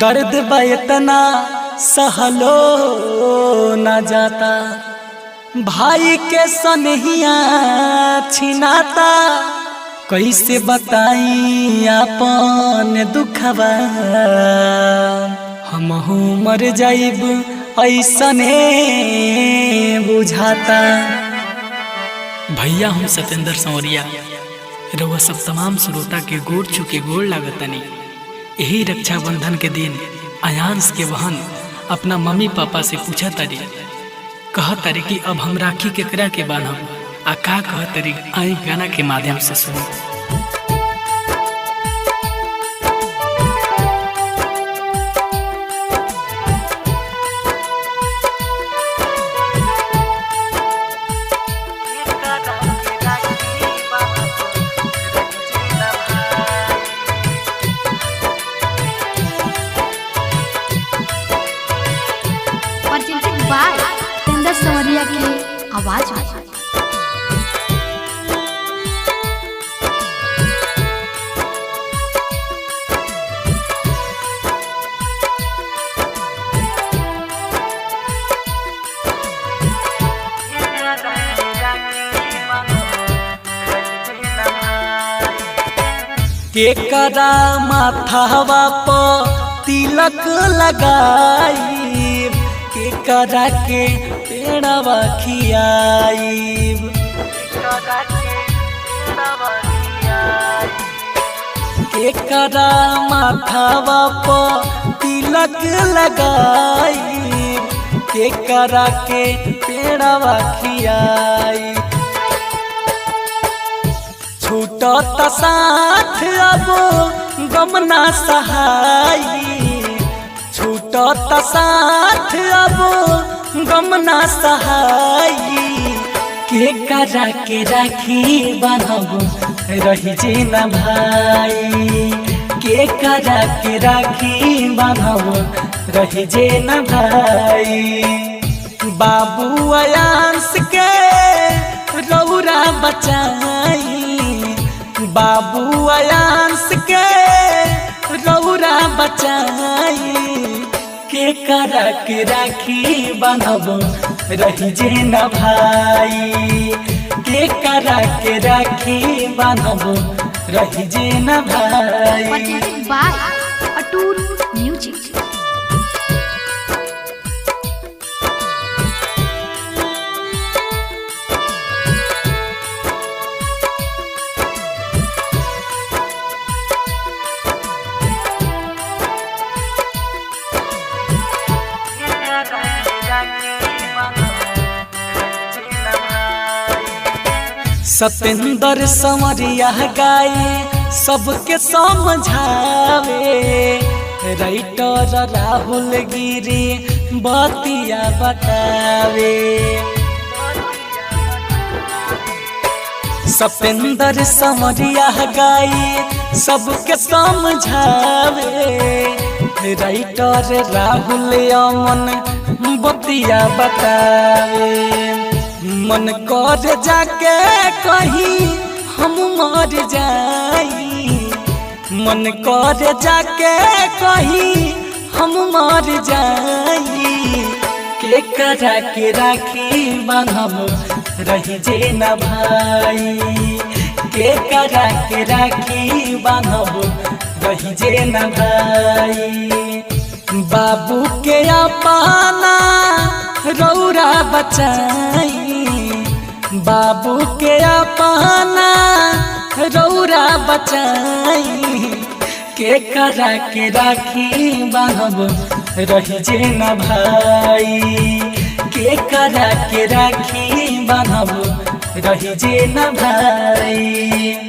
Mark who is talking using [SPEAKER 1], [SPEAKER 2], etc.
[SPEAKER 1] दर्द बा इतना सहलो न जाता, भाई के सनहिया छिनाता, कैसे बताई अपन दुखवा, हमहू मर जाइब ऐसने बुझाता।
[SPEAKER 2] भैया हम सत्येंद्र संवरिया रउआ सब तमाम श्रोता के गोड़ छुके गोड़ लागतनी। यही रक्षाबंधन के दिन आयांश के बहन अपना मम्मी पापा से पूछा तारी, कह तारी कि अब हम राखी केकरा के बांधब, आ का कह तारी आई गाना के माध्यम से सुनी।
[SPEAKER 3] सत्येंद्र संवरिया की आवाज में
[SPEAKER 1] केकरा माथावा पर तिलक लगाई, केकरा के पेड़वा खियाईब, केकरा माथावा पर तिलक लगाईब, केकरा के पेड़वा खियाई। छूटत साथ अब गम ना सहाई, छूटत साथ अब गम ना सहाई, केकरा के राखी बांधब रही जे न भाई, केकरा के राखी बांधब रही जे न भाई। बाबू आयांश के रौरा बचाई, बाबू आयांश के रौरा बचाई, केकरा के राखी बांधब रही जे न भाई, केकरा के राखी बांधब रही जे न भाई।
[SPEAKER 3] अटूट म्यूजिक।
[SPEAKER 1] सत्येंद्र संवरिया गाए सबके समझावे, राइटर राहुल गिरी बतिया बतावे। सत्येंद्र संवरिया गाए सबके समझावे, राइटर राहुल अमन बतिया बतावे। मन कर जाके कहीं हम मर जाई, मन कर जाके कहीं हम मर जाई, केकरा के राखी बांधब रही जे न भाई, केकरा के राखी बांधब रही जे न भाई। बाबू के अपना रौरा बचाई, बाबू के अपना रौरा बचाई, केकरा के राखी बांधब रही जे न भाई, केकरा के राखी बांधब रही जे न भाई।